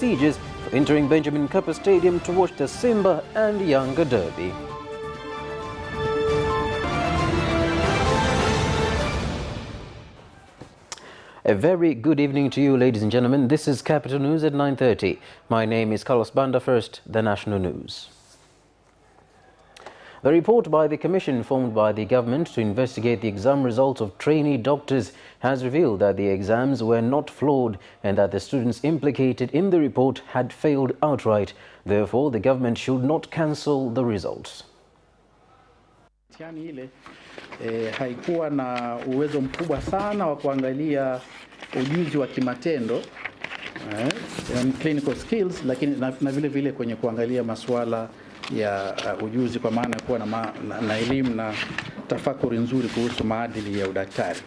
procedures for entering Benjamin Mkapa Stadium to watch the Simba and Yanga derby. A very good evening to you, ladies and gentlemen. This is Capital News at 9:30. My name is Carlos Banda. First, the national news. The report by the commission formed by the government to investigate the exam results of trainee doctors has revealed that the exams were not flawed and that the students implicated in the report had failed outright. Therefore, the government should not cancel the results. Mtihani ile haikuwa na uwezo mkubwa sana wa kuangalia ujuzi wa kimatendo, clinical skills, lakini na vile vile kwenye kuangalia masuala ya ujuzi kwa maana ya kuwa na elimu na tafakuri nzuri kuhusu maadili ya udaktari.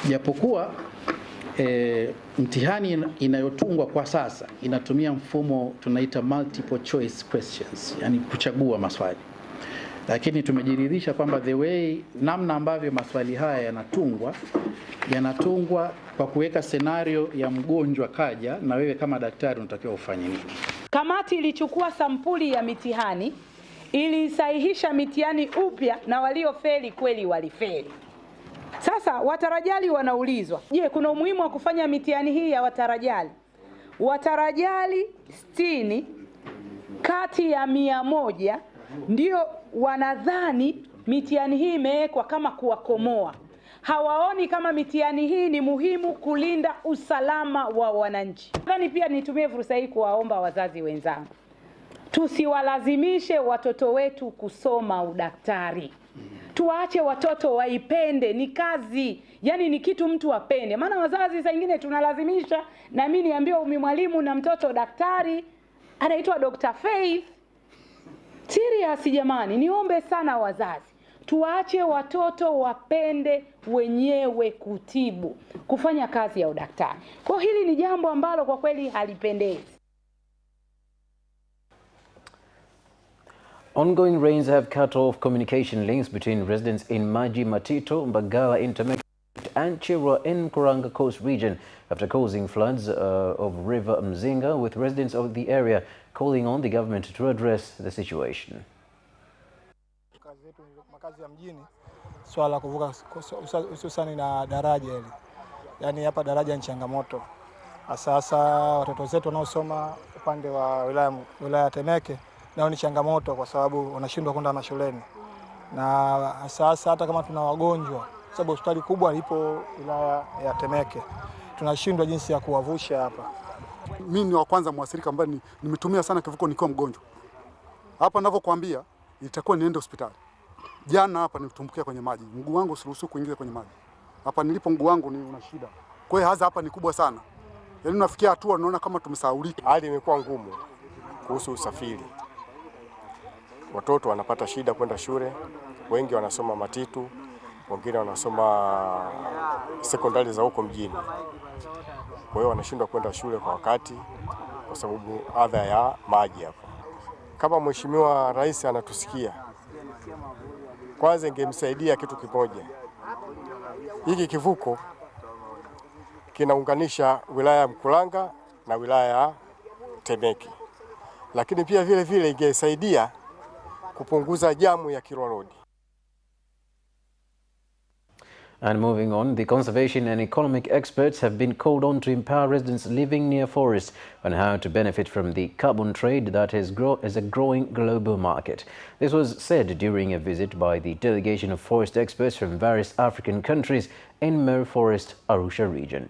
Japokuwa mtihani inayotungwa kwa sasa inatumia mfumo tunaita multiple choice questions, yani kuchagua maswali. Lakini tumejiridhisha kwamba the way namna ambavyo maswali haya yanatungwa kwa kuweka scenario ya mgonjwa kaja na wewe kama daktari unatakiwa ufanye nini. Kamati ilichukua sampuli ya mitihani, ilisahihisha mitihani upya na waliofeli kweli walifeli. Sasa watarajali wanaulizwa, je, kuna umuhimu wa kufanya mitihani hii ya watarajali? Watarajali 60 kati ya 100 ndio wanadhani mitihani hii imewekwa kama kuwakomoa. Hawaoni kama mitihani hii ni muhimu kulinda usalama wa wananchi. Nadhani pia nitumie fursa hii kuwaomba wazazi wenzangu, tusiwalazimishe watoto wetu kusoma udaktari. Tuache watoto waipende, ni kazi, yani ni kitu mtu apende. Maana wazazi saa nyingine tunalazimisha, na mimi niambiwa mwalimu na mtoto daktari anaitwa Dr. Faith. Serious jamani, niombe sana wazazi, tuache watoto wapende wenyewe kutibu, kufanya kazi ya udaktari. Kwa hili ni jambo ambalo kwa kweli halipendezi. Ongoing rains have cut off communication links between residents in Maji Matito, Mbagala Intermediate and Chirwa in Mkuranga Coast region after causing floods of River Mzinga, with residents of the area calling on the government to address the situation. Makazi ya mjini, swala kuvuka hususani na daraja hili. Yaani hapa daraja ni changamoto. Sasa watoto wetu wanaosoma upande wa wilaya Temeke nao ni changamoto kwa sababu wanashindwa kwenda mashuleni. Na sasa hata kama tuna wagonjwa, sababu hospitali kubwa ipo wilaya ya Temeke, tunashindwa jinsi ya kuwavusha hapa. Mimi ni wa kwanza muathirika ambaye nimetumia sana kivuko nikiwa mgonjwa. Hapa ninavyokuambia itakuwa niende hospitali. Jana hapa nitumbukia kwenye maji. Mguu wangu usiruhusu kuingia kwenye maji. Hapa nilipo mguu wangu ni una shida. Kwa hiyo hapa ni kubwa sana. Yaani unafikia hatua unaona kama tumesahaulika. Hali imekuwa ngumu kuhusu usafiri. Watoto wanapata shida kwenda shule. Wengi wanasoma Matitu, wengine wanasoma sekondari za huko mjini. Kwa hiyo wanashindwa kwenda shule kwa wakati kwa sababu adha ya maji hapa. Kama Mheshimiwa Rais anatusikia, kwanza ingemsaidia kitu kimoja. Hiki kivuko kinaunganisha wilaya ya Mkuranga na wilaya ya Temeke. Lakini pia vile vile ingesaidia kupunguza jamu ya Kilwa Road. And moving on, the conservation and economic experts have been called on to empower residents living near forests on how to benefit from the carbon trade that is a growing global market. This was said during a visit by the delegation of forest experts from various African countries in Meru Forest, Arusha region.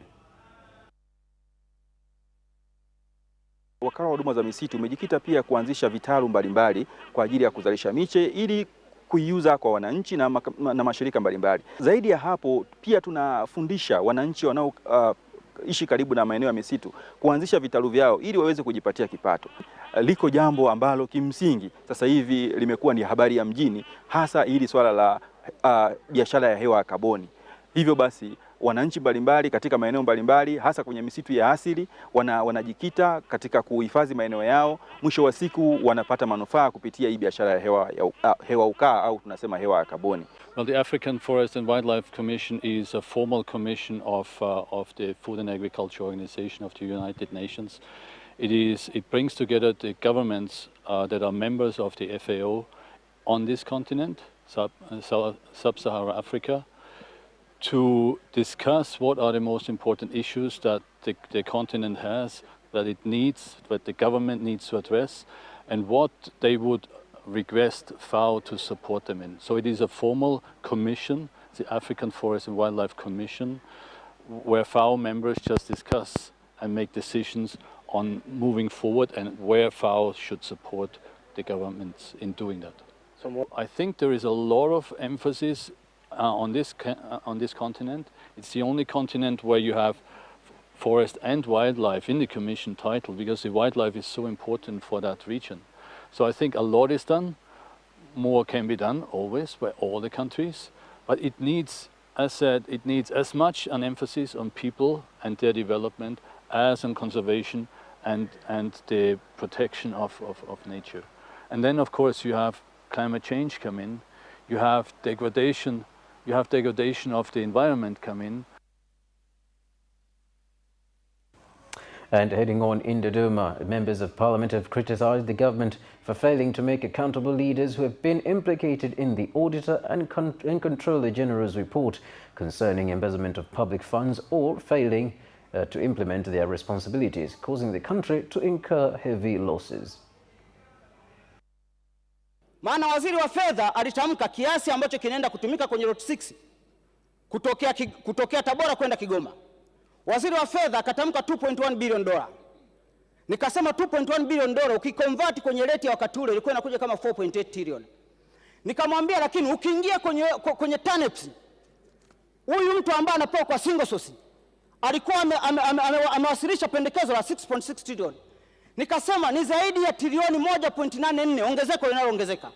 Wakala wa huduma za misitu umejikita pia kuanzisha vitalu mbalimbali kwa ajili ya kuzalisha miche ili kuiuza kwa wananchi na mashirika mbalimbali. Zaidi ya hapo, pia tunafundisha wananchi wanaoishi karibu na maeneo ya misitu kuanzisha vitalu vyao ili waweze kujipatia kipato. Liko jambo ambalo kimsingi sasa hivi limekuwa ni habari ya mjini, hasa hili swala la biashara ya hewa ya kaboni. Hivyo basi wananchi mbalimbali katika maeneo mbalimbali hasa kwenye misitu ya asili wanajikita katika kuhifadhi maeneo yao. Mwisho wa siku wanapata manufaa kupitia hii biashara ya hewa ukaa au tunasema hewa ya kaboni. Well, the African Forest and Wildlife Commission is a formal commission of the Food and Agriculture Organization of the United Nations. It brings together the governments that are members of the FAO on this continent, Sub-Saharan Africa, to discuss what are the most important issues that the continent has, that it needs, that the government needs to address, and what they would request FAO to support them in. So it is a formal commission, the African Forest and Wildlife Commission, where FAO members just discuss and make decisions on moving forward and where FAO should support the governments in doing that. So I think there is a lot of emphasis on this continent. It's the only continent where you have forest and wildlife in the commission title, because the wildlife is so important for that region. So I think a lot is done. More can be done always by all the countries, but it needs, as said, it needs as much an emphasis on people and their development as on conservation and the protection of nature. And then of course you have climate change come in, you have degradation of the environment come in. And heading on in Dodoma, members of parliament have criticized the government for failing to make accountable leaders who have been implicated in the Auditor and Controller General's report concerning embezzlement of public funds or failing to implement their responsibilities, causing the country to incur heavy losses. Maana waziri wa fedha alitamka kiasi ambacho kinaenda kutumika kwenye Route 6 kutokea Tabora kwenda Kigoma. Waziri wa fedha akatamka $2.1 billion. Nikasema $2.1 billion ukiconvert kwenye rate ya wakati ule ilikuwa inakuja kama 4.8 trillion. Nikamwambia lakini ukiingia kwenye TANEPS, huyu mtu ambaye anapewa kwa single source alikuwa amewasilisha pendekezo la 6.6 trillion. Nikasema ni zaidi ya trilioni 1.84 ongezeko linaloongezeka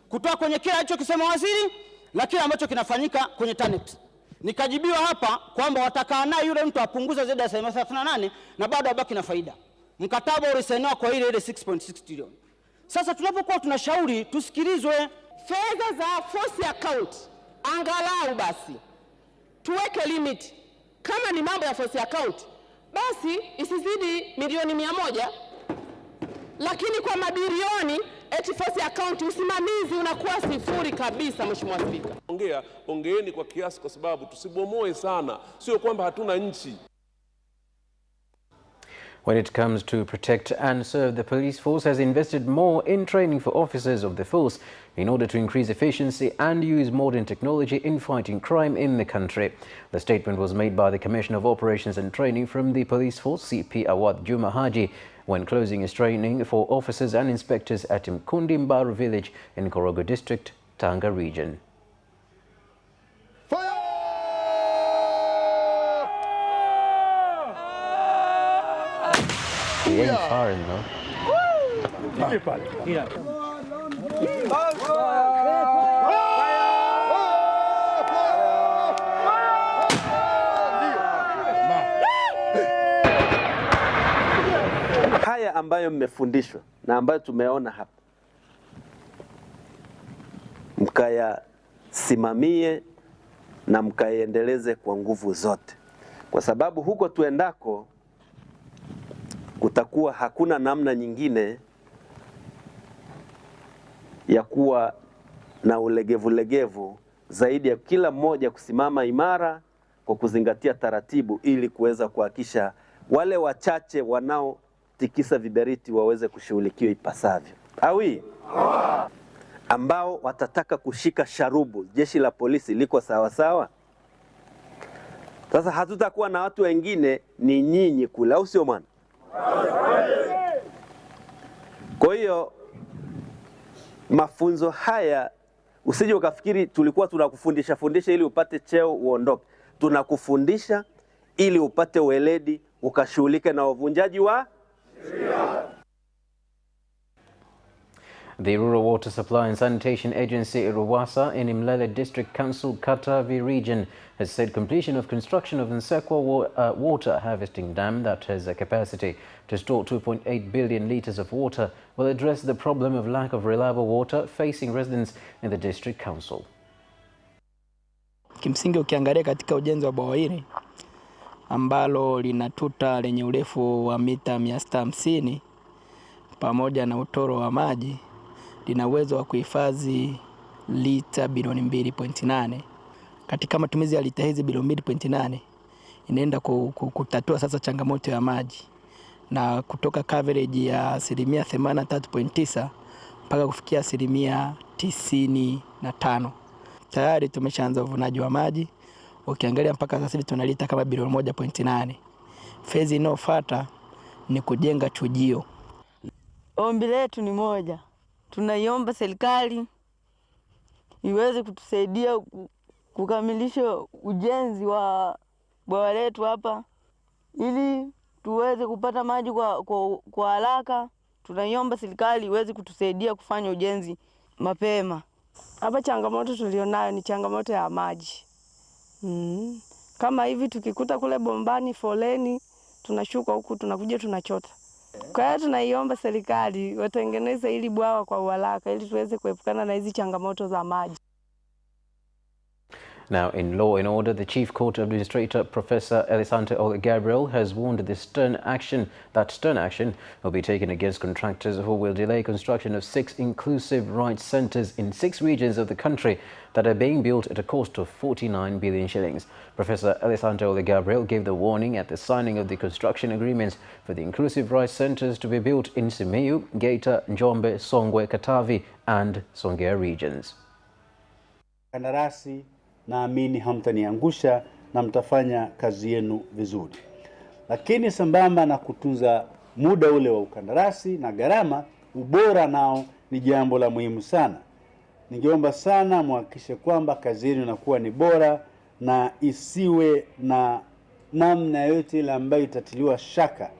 kutoka kwenye kile alichokisema waziri na kile ambacho kinafanyika kwenye TANEPS. Nikajibiwa hapa kwamba watakaa naye yule mtu apunguza zaidi ya 38 na bado abaki na faida. Mkataba ulisainiwa kwa ile 6.6 trillion. Sasa tunapokuwa tunashauri tusikilizwe. Fedha za force account angalau basi tuweke limit. Kama ni mambo ya force account basi isizidi milioni 100, lakini kwa mabilioni eti force account usimamizi unakuwa sifuri kabisa. Mheshimiwa Spika, ongeeni kwa kiasi kwa sababu tusibomoe sana, sio kwamba hatuna nchi. When it comes to protect and serve, the police force has invested more in training for officers of the force in order to increase efficiency and use modern technology in fighting crime in the country. The statement was made by the Commissioner of Operations and Training from the police force, CP Awad Juma Haji, when closing his training for officers and inspectors at Mkundi Mbaru village in Korogo district, Tanga region. He ain't firing though. Haya ambayo mmefundishwa na ambayo tumeona hapa, mkayasimamie na mkayaendeleze kwa nguvu zote, kwa sababu huko tuendako kutakuwa hakuna namna nyingine ya kuwa na ulegevu zaidi ya kila mmoja kusimama imara kwa kuzingatia taratibu, ili kuweza kuhakikisha wale wachache wanaotikisa viberiti waweze kushughulikiwa ipasavyo. Awi ambao watataka kushika sharubu, jeshi la polisi liko sawa sawa. Sasa hatutakuwa na watu wengine, ni nyinyi kula, au sio mwana? Kwa hiyo mafunzo haya usije ukafikiri tulikuwa tunakufundisha ili upate cheo uondoke. Tunakufundisha ili upate weledi ukashughulike na wavunjaji wa sheria. The Rural Water Supply and Sanitation Agency RUWASA in Imlele District Council, Katavi region has said completion of construction of Nsekwa water harvesting dam that has a capacity to store 2.8 billion litres of water will address the problem of lack of reliable water facing residents in the district council. Kimsingi ukiangalia katika ujenzi wa bwawa hili ambalo lina tuta lenye urefu wa mita 650 pamoja na utoro wa maji, lina uwezo wa kuhifadhi lita bilioni 2.8. Katika matumizi ya lita hizi bilioni 2.8 inaenda kutatua sasa changamoto ya maji, na kutoka coverage ya 83.9 mpaka kufikia 95%. Tayari tumeshaanza uvunaji wa maji. Ukiangalia mpaka sasa hivi tunalita kama bilioni 1.8. Fezi inayofuata ni kujenga chujio. Ombi letu ni moja. Tunaiomba serikali iweze kutusaidia kukamilisha ujenzi wa bwawa letu hapa ili tuweze kupata maji kwa haraka. Tunaiomba serikali iweze kutusaidia kufanya ujenzi mapema. Hapa changamoto tulionayo ni changamoto ya maji. Kama hivi tukikuta kule bombani foleni, tunashuka huku tunakuja tunachota. Kwa hiyo tunaiomba serikali watengeneze ili bwawa kwa haraka ili tuweze kuepukana na hizi changamoto za maji. Now, in Law and Order, the Chief Court Administrator, Professor Elisante Ole Gabriel, has warned that stern action will be taken against contractors who will delay construction of 6 inclusive rights centers in 6 regions of the country that are being built at a cost of 49 billion shillings. Professor Elisante Ole Gabriel gave the warning at the signing of the construction agreements for the inclusive rights centers to be built in Simiyu, Geita, Njombe, Songwe, Katavi and Songea regions. Kandarasi, naamini hamtaniangusha na mtafanya kazi yenu vizuri. Lakini sambamba na kutunza muda ule wa ukandarasi na gharama, ubora nao ni jambo la muhimu sana. Ningeomba sana muhakikishe kwamba kazi yenu inakuwa ni bora na isiwe na namna yote ile ambayo itatiliwa shaka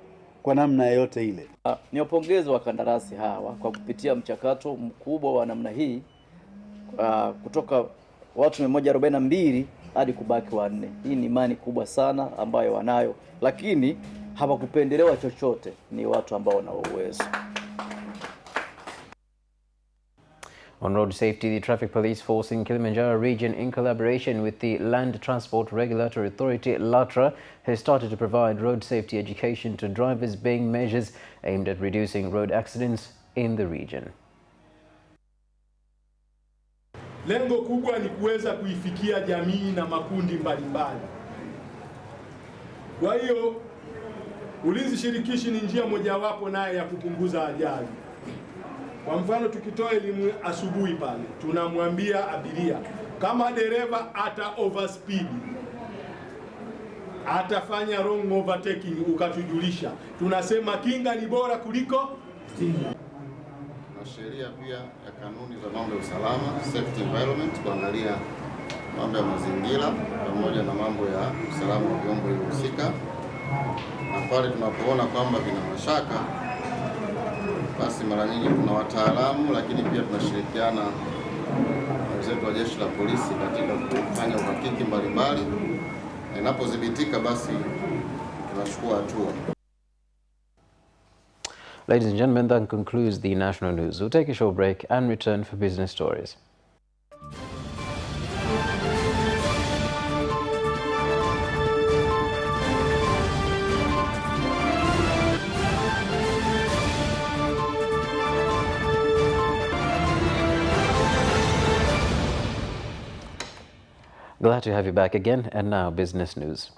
kwa namna yote ile. Niwapongeze wakandarasi hawa kwa kupitia mchakato mkubwa wa namna hii kutoka watu 142 hadi kubaki 4. Hii ni imani kubwa sana ambayo wanayo, lakini hawakupendelewa chochote, ni watu ambao wana uwezo. On road safety, the Traffic Police Force in Kilimanjaro region, in collaboration with the Land Transport Regulatory Authority, LATRA, has started to provide road safety education to drivers, being measures aimed at reducing road accidents in the region. Lengo kubwa ni kuweza kuifikia jamii na makundi mbalimbali. Kwa hiyo ulinzi shirikishi ni njia mojawapo naye ya kupunguza ajali. Kwa mfano, tukitoa elimu asubuhi pale, tunamwambia abiria kama dereva ata overspeed, atafanya wrong overtaking, ukatujulisha. Tunasema kinga ni bora kuliko tiba. Na sheria pia ya kanuni za mambo ya usalama, safety environment, kuangalia mambo ya mazingira pamoja na mambo ya usalama wa vyombo husika. Na pale tunapoona kwamba vina mashaka, basi mara nyingi tuna wataalamu, lakini pia tunashirikiana na wenzetu wa jeshi la polisi katika kufanya uhakiki mbalimbali. Inapodhibitika basi tunachukua hatua. Ladies and gentlemen, that concludes the national news. We'll take a short break and return for business stories. Glad to have you back again, and now business news.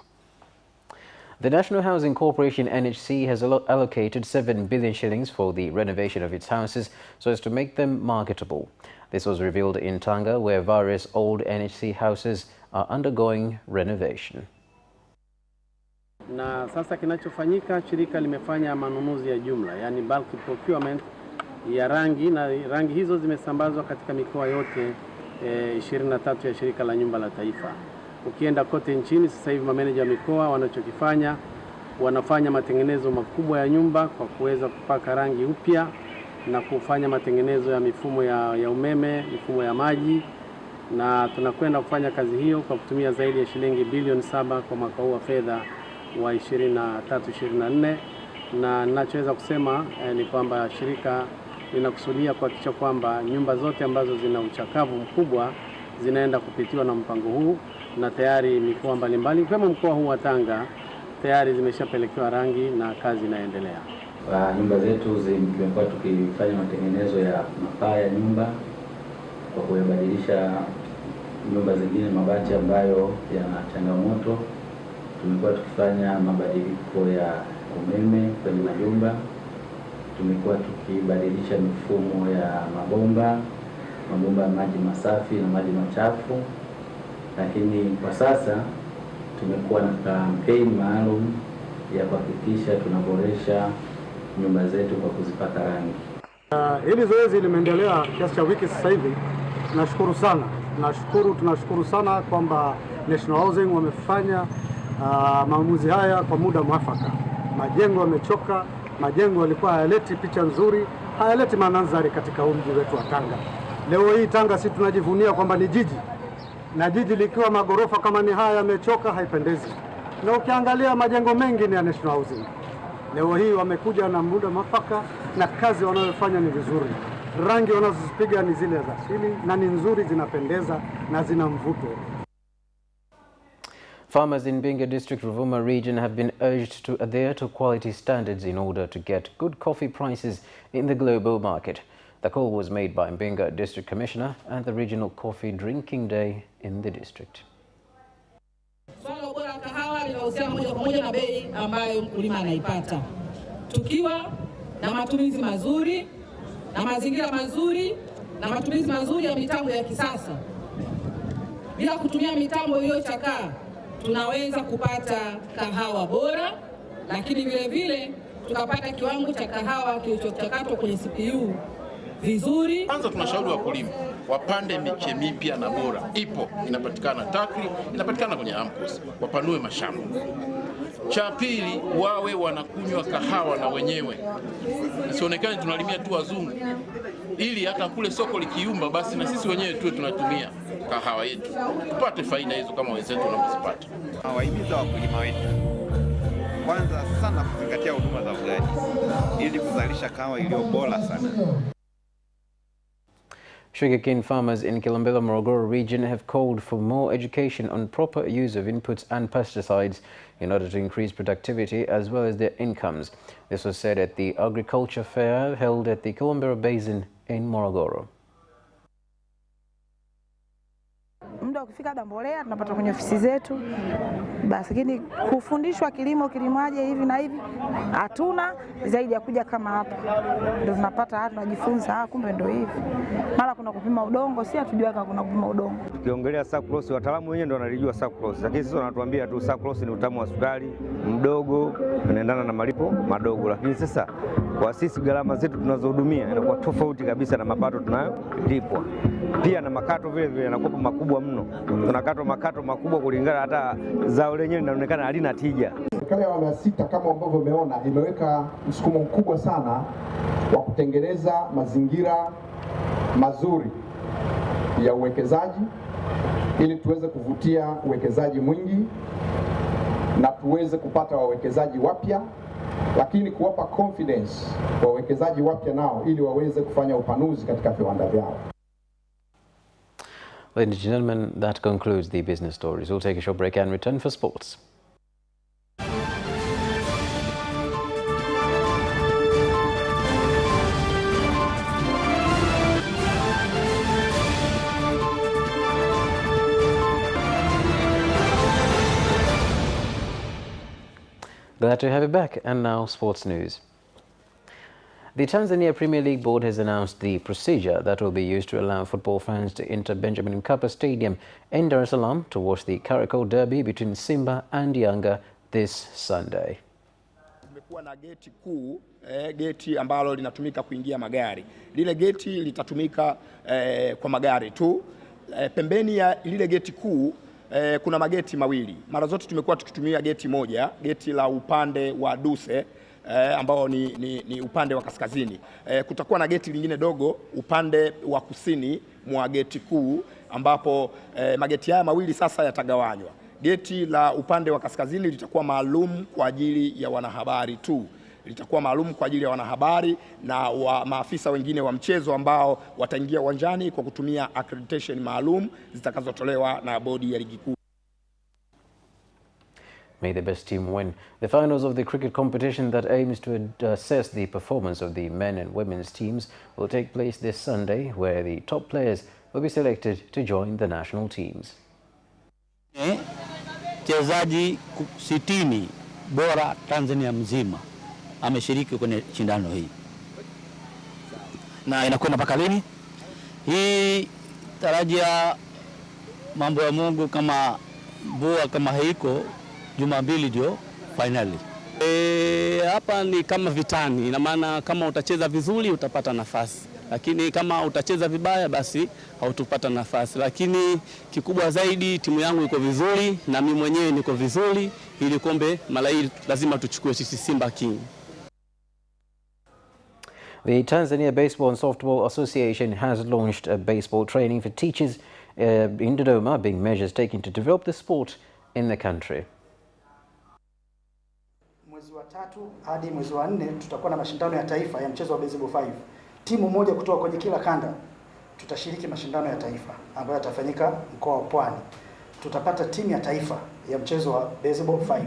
The National Housing Corporation NHC has allocated 7 billion shillings for the renovation of its houses so as to make them marketable. This was revealed in Tanga, where various old NHC houses are undergoing renovation. Na sasa kinachofanyika, shirika limefanya manunuzi ya jumla, yani bulk procurement ya rangi, na rangi hizo zimesambazwa katika mikoa yote 23 ya shirika la nyumba la taifa. Ukienda kote nchini sasa hivi mameneja wa mikoa wanachokifanya, wanafanya matengenezo makubwa ya nyumba kwa kuweza kupaka rangi upya na kufanya matengenezo ya mifumo ya umeme, mifumo ya maji, na tunakwenda kufanya kazi hiyo kwa kutumia zaidi ya shilingi bilioni 7 kwa mwaka huu wa fedha wa 23-24, na ninachoweza kusema ni kwamba shirika linakusudia kuhakikisha kwamba nyumba zote ambazo zina uchakavu mkubwa zinaenda kupitiwa na mpango huu, na tayari mikoa mbalimbali kama mkoa huu wa Tanga tayari zimeshapelekewa rangi na kazi inaendelea. Nyumba zetu tumekuwa tukifanya matengenezo ya mapaa ya nyumba kwa kuyabadilisha nyumba zingine mabati ambayo yana changamoto. Tumekuwa tukifanya mabadiliko ya umeme kwenye majumba. Tumekuwa tukibadilisha mifumo ya mabomba ya maji masafi na maji machafu. Lakini kwa sasa tumekuwa na kampeni maalum ya kuhakikisha tunaboresha nyumba zetu kwa kuzipaka rangi. Hili zoezi limeendelea kiasi cha wiki sasa hivi. Tunashukuru sana. Tunashukuru sana kwamba National Housing wamefanya maamuzi haya kwa muda mwafaka. Majengo yamechoka, majengo yalikuwa hayaleti picha nzuri, hayaleti manzari katika mji wetu wa Tanga. Leo hii Tanga sisi tunajivunia kwamba ni jiji. Na jiji likiwa magorofa kama ni haya yamechoka haipendezi. Na ukiangalia majengo mengi ni ya National Housing. Leo hii wamekuja na muda mwafaka na kazi wanayofanya ni vizuri. Rangi wanazozipiga ni zile za asili na ni nzuri, zinapendeza na zina mvuto. Farmers in Mbinga District, Ruvuma region have been urged to adhere to quality standards in order to get good coffee prices in the global market. The call was made by Mbinga District Commissioner at the Regional Coffee Drinking Day in the district. Swala ubora kahawa linahusiana moja kwa moja na bei ambayo mkulima anaipata. Tukiwa na matumizi mazuri na mazingira mazuri na matumizi mazuri ya mitambo ya kisasa, bila kutumia mitambo iliyochakaa, tunaweza kupata kahawa bora, lakini vile vile tukapata kiwango cha kahawa kilichochakatwa kwenye CPU vizuri. Kwanza tunashauri wakulima wapande miche mipya na bora. Ipo, inapatikana TAKRI, inapatikana kwenye AMCOS. Wapanue mashamba. Cha pili, wawe wanakunywa kahawa na wenyewe. Isionekane tunalimia tu wazungu. Ili hata kule soko likiumba, basi na sisi wenyewe tuwe tunatumia kahawa yetu. Tupate faida hizo kama wenzetu wanavyozipata. Nawahimiza wakulima wetu kwanza sana kuzingatia huduma za ugaji ili kuzalisha kahawa iliyo bora sana. Sugarcane farmers in Kilombero, Morogoro region have called for more education on proper use of inputs and pesticides in order to increase productivity as well as their incomes. This was said at the Agriculture Fair held at the Kilombero Basin in Morogoro. Muda ukifika mbolea tunapata kwenye ofisi zetu, basi lakini kufundishwa kilimaje hivi na hivi hatuna, zaidi ya kuja kama hapa ndio tunapata, tunajifunza kumbe ndio hivi. Mara kuna kupima udongo, si hatujua kama kuna kupima udongo. Tukiongelea sucrose, wataalamu wenyewe ndio wanajua sucrose, lakini sisi wanatuambia tu sucrose ni utamu wa sukari mdogo, unaendana na malipo madogo, lakini sasa kwa sisi gharama zetu tunazohudumia inakuwa tofauti kabisa na mapato tunayolipwa. Pia na makato vile vile yanakuwa makubwa mno. Tunakatwa makato makubwa kulingana, hata zao lenyewe linaonekana halina tija. Serikali ya awamu ya sita kama ambavyo umeona imeweka msukumo mkubwa sana wa kutengeneza mazingira mazuri ya uwekezaji ili tuweze kuvutia uwekezaji mwingi na tuweze kupata wawekezaji wapya, lakini kuwapa confidence wawekezaji wapya nao ili waweze kufanya upanuzi katika viwanda vyao. Ladies and gentlemen, that concludes the business stories. We'll take a short break and return for sports. Glad to have you back, and now sports news. The Tanzania Premier League Board has announced the procedure that will be used to allow football fans to enter Benjamin Mkapa Stadium in Dar es Salaam to watch the Kariakoo Derby between Simba and Yanga this Sunday. Kumekuwa na geti kuu, geti ambalo linatumika kuingia magari. Lile geti litatumika kwa magari tu. Pembeni ya lile geti kuu kuna mageti mawili. Mara zote tumekuwa tukitumia geti moja, geti la upande wa Duse ambao ni upande wa kaskazini. Kutakuwa na geti lingine dogo upande wa kusini mwa geti kuu, ambapo mageti haya mawili sasa yatagawanywa. Geti la upande wa kaskazini litakuwa maalum kwa ajili ya wanahabari tu. Litakuwa maalum kwa ajili ya wanahabari na maafisa wengine wa mchezo ambao wataingia uwanjani kwa kutumia accreditation maalum zitakazotolewa na bodi ya ligi kuu. May the best team win. The finals of the cricket competition that aims to assess the performance of the men and women's teams will take place this Sunday, where the top players will be selected to join the national teams. Mchezaji 60 bora Tanzania mzima ameshiriki kwenye shindano hii. Na inakwenda mpaka lini? Hii tarajia mambo ya Mungu kama mvua kama haiko Jumapili ndio finali. Hapa ni kama vitani, ina maana kama utacheza vizuri utapata nafasi, lakini kama utacheza vibaya basi hautupata nafasi. Lakini kikubwa zaidi timu yangu iko vizuri na mimi mwenyewe niko vizuri, ili kombe mara hii lazima tuchukue sisi Simba King. The Tanzania Baseball and Softball Association has launched a baseball training for teachers in Dodoma, being measures taken to develop the sport in the country. Mwezi wa 3 hadi mwezi wa 4 tutakuwa na mashindano ya taifa ya mchezo wa baseball 5. Timu moja kutoka kwenye kila kanda tutashiriki mashindano ya taifa ambayo yatafanyika mkoa wa Pwani. Tutapata timu ya taifa ya mchezo wa baseball 5.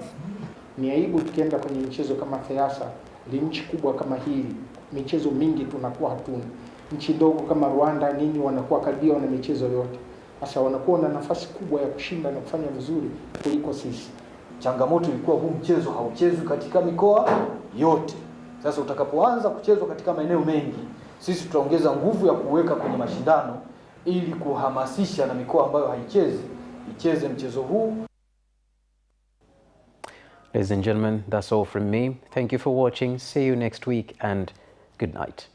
Ni aibu tukienda kwenye michezo kama Feasa, nchi kubwa kama hili, michezo mingi tunakuwa hatuna. Nchi ndogo kama Rwanda nini wanakuwa karibia wana michezo yote. Sasa wanakuwa na nafasi kubwa ya kushinda na kufanya vizuri kuliko sisi. Changamoto ilikuwa huu mchezo hauchezwi katika mikoa yote. Sasa utakapoanza kuchezwa katika maeneo mengi, sisi tutaongeza nguvu ya kuweka kwenye mashindano ili kuhamasisha na mikoa ambayo haichezi icheze mchezo huu. Ladies and gentlemen, that's all from me. Thank you for watching. See you next week and good night.